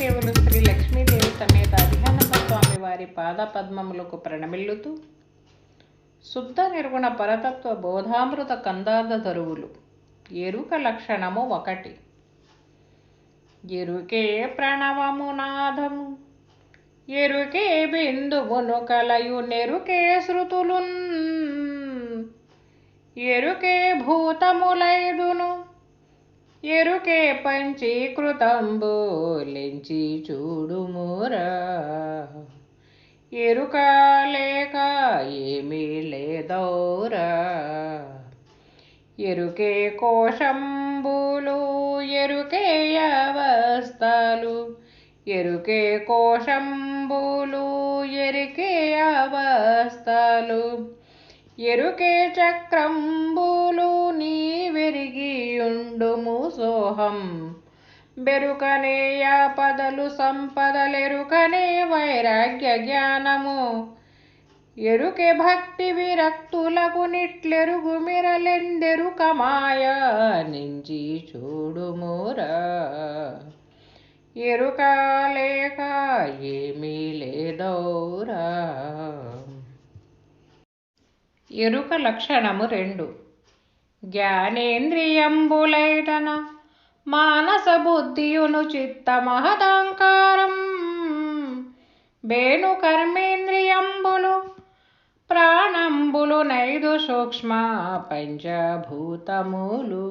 దేవులు శ్రీ లక్ష్మీదేవి సమేత అధికానంద స్వామి వారి పాద పద్మములకు ప్రణమిల్లుతూ శుద్ధ నిర్గుణ పరతత్వ బోధామృత కందార్థ ధరువులు. ఎరుక లక్షణము 1. ఎరుకే ప్రణవము నాదము, ఎరుకే బిందువును కలయు నెరుకే శృతులున్, ఎరుకే భూతములైదును, ఎరుకే పంచీకృతంబు లెంచి చూడుమురా. ఎరుక లేక ఏమీ లేదౌరా. ఎరుకే కోశంబులు, ఎరుకే అవస్థలు, ఎరుకే కోశంబులు, ఎరుకే అవస్థలు, ఎరుకే చక్రంబులు, నీవెరిగియుండుము సోహం. బెరుకనే యాపదలు సంపదలెరుకనే వైరాగ్య జ్ఞానము, ఎరుకే భక్తి విరక్తులకు నిట్లెరుగు మిరలెందెరుక మాయా నించి చూడుమురా. ఎరుక లేక ఏమీ లేదౌరా. ఎరుక లక్షణము 2. జ్ఞానేంద్రియంబులైటన మానస బుద్ధియును చిత్త మహదహంకారం, బేను కర్మేంద్రియంబులు ప్రాణంబులు నైదు సూక్ష్మ పంచభూతములు.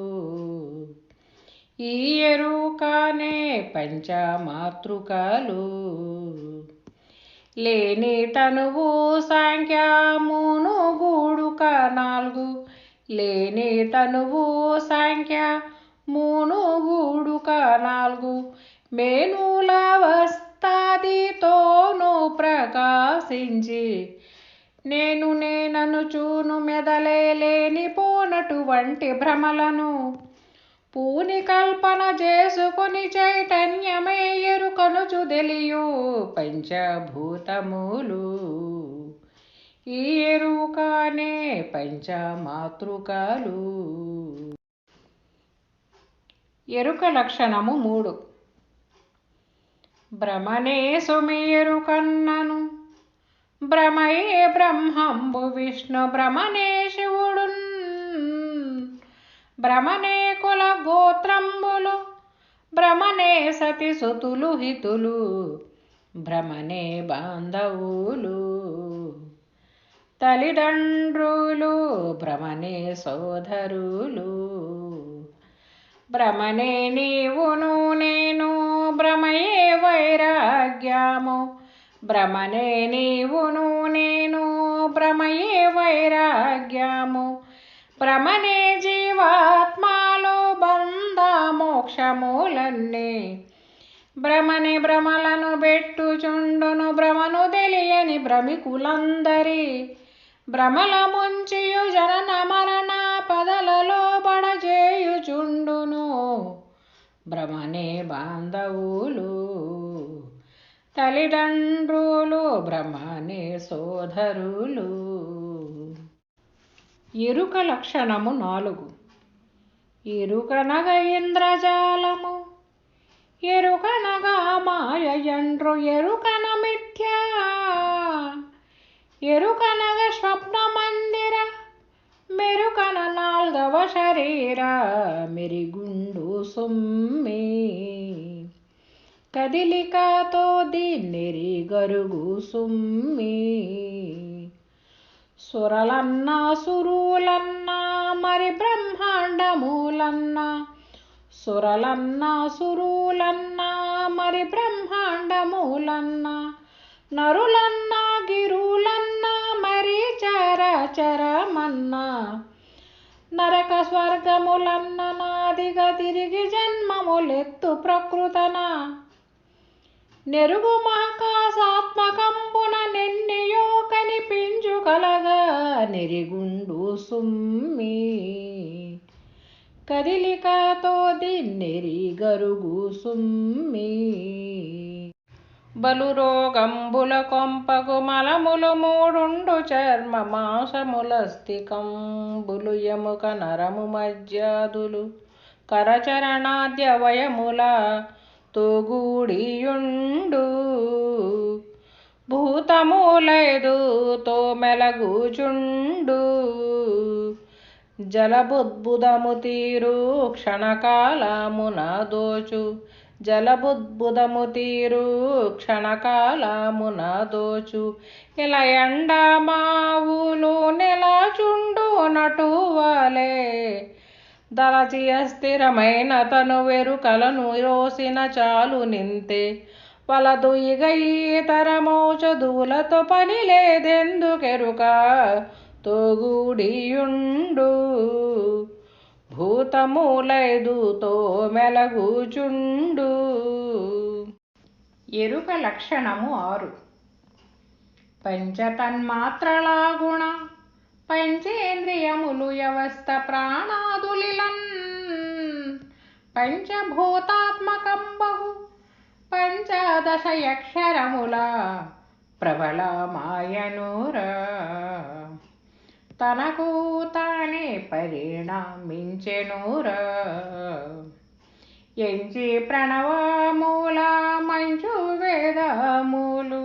ఈ ఎరుకనే పంచమాతృకలు. లేని తనువు సాంఖ్య మూనుగూడుక 4, లేని తనువు సాంఖ్య మూనుగూడుక 4, మేనులవస్తాదితోను ప్రకాశించి నేను నేననుచూను మెదలే లేని పోనటువంటి భ్రమలను పూని కల్పన చేసుకొని చైతన్యమే ఎరుకనుచు తెలియు పంచభూతములు. ఈ ఎరుకనే పంచమాతృకలు. ఎరుక లక్షణము 3. భ్రమనే సుమి ఎరుకన్నను, భ్రమయే బ్రహ్మంబు విష్ణు, భ్రమనే శివుడున్, భ్రమనే కుల గోత్రంబులు, భ్రమనే సతి సుతులు హితులు, భ్రమనే బాంధవులు, తల్లిదండ్రులు, భ్రమనే సోదరులు, భ్రమనే నీవును నేను, భ్రమయే వైరాగ్యము, భ్రమనే నీవును నేను, భ్రమయే వైరాగ్యము, భ్రమనే జీవాత్మలో బంధ మోక్షములన్నీ, భ్రమని భ్రమలను బెట్టుచుండును భ్రమను తెలియని భ్రమికులందరి, భ్రమల ముంచియు జనన మరణ పదలలో బడజేయుచుండును, భ్రమనే బాంధవులు, తల్లిదండ్రులు, భ్రమనే సోదరులు. ఎరుక లక్షణము 4. ఎరుకనగ ఇంద్రజాలము, ఎరుకనగా మాయ ఎండ్రు, ఎరుకన మిథ్య, ఎరుకనగ స్వప్న మందిర, మెరుకన 4వ శరీర, మెరిగుండు సుమ్మి. కదిలికతో దీన్నెరిగరుగు సుమ్మి. సురలన్నా సురులన్నా మరి బ్రహ్మాండములన్నా, సురలన్నా సురులన్నా మరి బ్రహ్మాండములన్నా, నరులన్నా గిరులన్నా మరి చరచరమన్నా, నరక స్వర్గములన్న నాదిగా తిరిగి జన్మములెత్తు ప్రకృతన, నెరుగు మహాకాశాత్మకంబున నెన్నియో కనిపించు కలగా నెరిగుండు సుమ్మి. కదిలికతో దీన్నెరిగరుగు సుమ్మి. బలురోగంబుల కొంపగు మలములు 3 చర్మ మాంసములస్తికంబులు, ఎముక నరము మజ్జాదులు, కరచరణాద్యవయముల తోగూడియుండు భూతములైదుతో మెలగుచుండు జలబుద్బుదము తీరు క్షణకాలమున దోచు జలబుద్బుదము తీరు క్షణకాలమున దోచు ఇలా ఎండమావులు నెలచుండు నటువలే దళచి అస్థిరమైన తను వెరుకలను రోసిన చాలు నింతే వలదు ఇగ ఈతరమో చదువులతో పని లేదెందుకెరుక తోగూడియుండు భూతములైదుతో మెలగుచుండు. ఎరుక లక్షణము 6. పంచతన్మాత్రల గుణ పంచేంద్రియములు వ్యవస్థ ప్రాణాదులిలన్ పంచభూతాత్మకం బహు పంచదశయక్షరముల ప్రబలమాయనురా తనకు తానే పరిణమించెనురా ఎంచి ప్రణవమూల మంచు వేదములు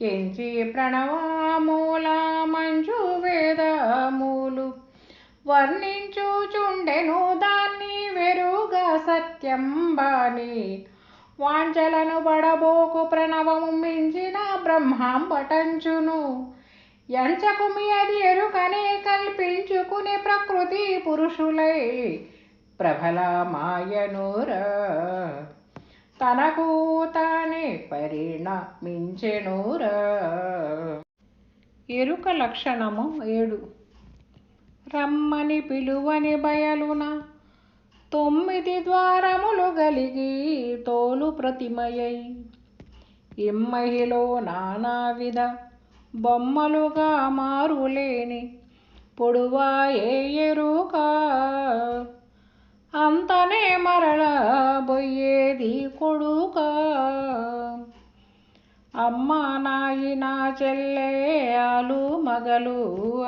ఎంచి ప్రణవమూల మంచు వేదములు వర్ణించుచుండెను దాన్ని వెరుగా సత్యం బాని వాంఛలను బడబోకు ప్రణవము మించిన బ్రహ్మాంబటంచును ఎంచకుమి అది ఎరుకనే కల్పించుకునే ప్రకృతి పురుషులై ప్రబలమాయనురా తనకు తానే పరిణమించెనురా. ఎరుక లక్షణము 7. రమ్మని పిలువని బయలున 9 ద్వారములు గలిగి తోలు ప్రతిమయై ఇమ్మహిలో నానావిధ బొమ్మలుగా మారులేని పొడువాయే ఎరుక అంతనే మరల బొయ్యేది కొడుక అమ్మ నాయన చెల్లె ఆలు మగలు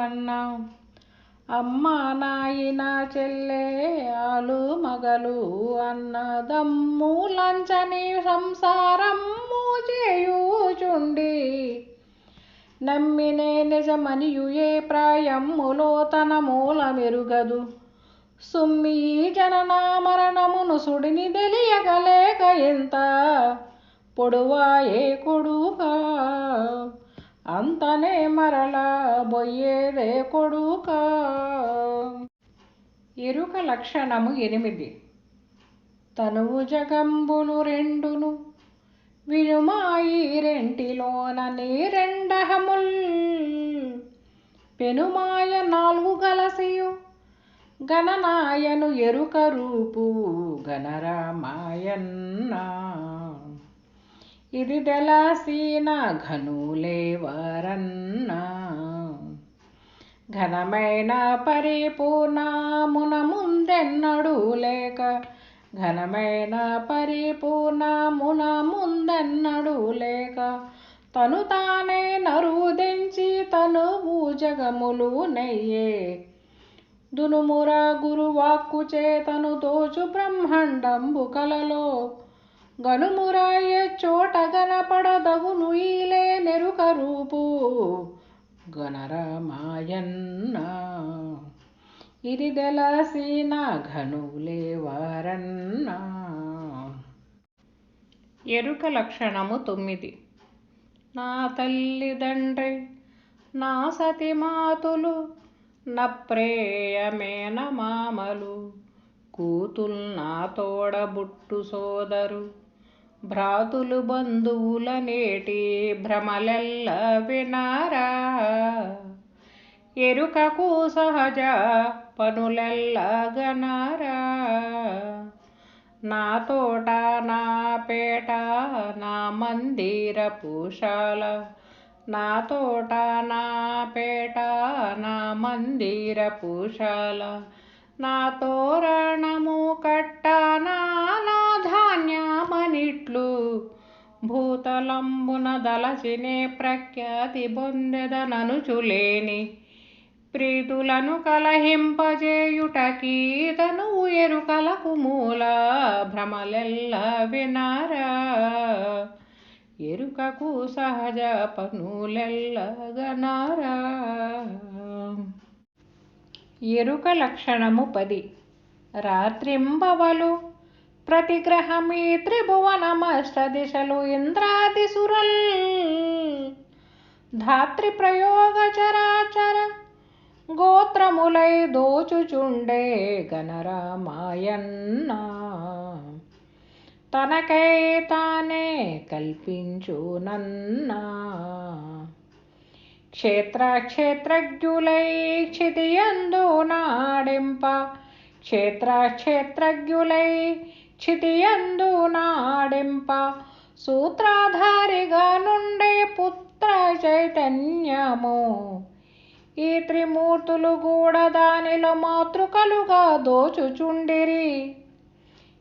అన్న అమ్మ నాయన చెల్లె ఆలు మగలు అన్నదమ్ములంచని సంసారము చేయుచుండి నమ్మినే నిజమనియు ఏ ప్రాయములో తన మూల మెరుగదు సుమ్మి జనన మరణమును సుడిని తెలియగలేక ఎంత పొడువాయే కొడుక అంతనే మరల బొయ్యేదే కొడుక. ఎరుక లక్షణము 8. తనువు జగంబులు రెండును వినుమాయి రెంటిలోన నీరెండహముల్ పెనుమాయ 4 గలసియు గణనాయను ఎరుక రూపు గణరామాయన్న ఇది తెలసిన ఘనులేవరన్న ఘనమైన పరిపూర్ణమున ముందెన్నడు లేక ఘనమైన పరిపూర్ణమున ముందెన్నడు లేక తను తానే నరుదెంచి తనువు జగములు నెయ్యే దునుముర గురువాక్కు చేతను దోచు బ్రహ్మాండంబు కలలో గనుమురాయ చోట గనపడదగును ఈలే నెరుక రూపు గణరమాయన్న ఇది తెలసిన ఘనులేవరన్న. ఎరుక లక్షణము 9. నా తల్లిదండ్రి నా సతిమాతులు నా ప్రేయమేన మామలు కూతుల్ నా తోడబుట్టు సోదరు భ్రాతులు బంధువుల నేటి భ్రమలెల్ల వినారా ఎరుకకు సహజ పనులెల్ల గనారా నా తోట నా పేట నా మందిర పూషాల నా తోట నా పేట నా మందిర పూషాల నా తోరణము కట్ట నా ధాన్యమనిట్లు భూతలంబున దలచినే ప్రఖ్యాతి బొందెదననుచులేని ప్రీతులను కలహింపజేయుటకీతను ఎరుకలకు మూల భ్రమలెల్ల వినారా. ఎరుకకు సహజ పనులెల్లగనారా. ఎరుక లక్షణము 10. రాత్రింబవలు ప్రతిగ్రహమీ త్రిభువనమష్ట దిశలు ఇంద్రాదిసురల్ ధాత్రి ప్రయోగ చరాచర గోత్రములై దోచుచుండే గణరామాయన్న. తనకై తానే కల్పించునన్నా. క్షేత్రజ్ఞులై క్షితియందు నాడింప క్షేత్రజ్ఞులై క్షితియందు నాడింప సూత్రాధారిగా నుండే పుత్ర చైతన్యము. ఈ త్రిమూర్తులు కూడా దానిలో మాతృకలుగా దోచుచుండిరి.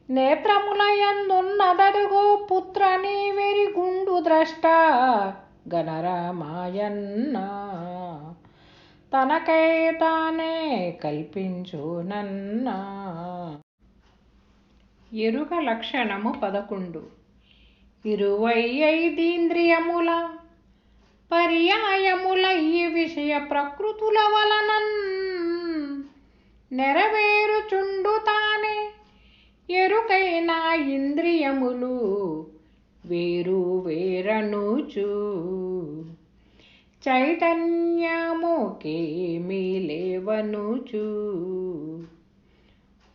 నేత్రములయందున్నదదుగో పుత్ర నీ వెరిగుండు ద్రష్ట గణరామాయన్న. తనకై తానే కల్పించునన్నా. ఎరుక లక్షణము 11. 25 పర్యాయముల ఈ విషయ ప్రకృతుల వలనన్ నెరవేరుచుండు తానే. ఎరుకైన ఇంద్రియములు వేరు వేరనుచు చైతన్యముకేమీ లేవనుచు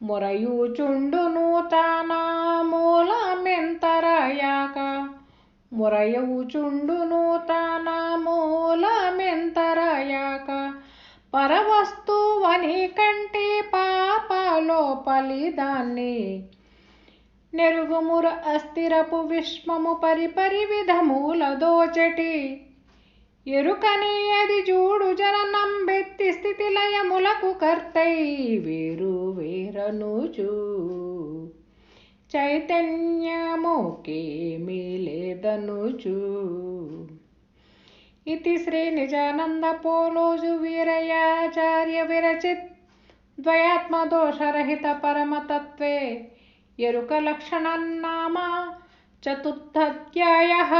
మొరయుచుండును తన మూలమెంతరయాక. మొరయుచుండును తన మూలమెంతరయాక పరవస్తువని కంటే పాపలోపలి దాన్ని. నెరుగుముర అస్థిరపు విశ్వము పరిపరి విధముల దోచటి. ఎరుకని అది జూడు జననం బెత్తి స్థితి లయములకు కర్తై వేరు వేరనుచు చైతన్యముకేమీ లేదనుచు. ఇతి శ్రీ నిజానంద పోలోజు వీరయాచార్య విరచిత్ ద్వయాత్మదోషరహిత పరమతత్వే ఎరుక లక్షణం నామ 4థ్ అధ్యాయః.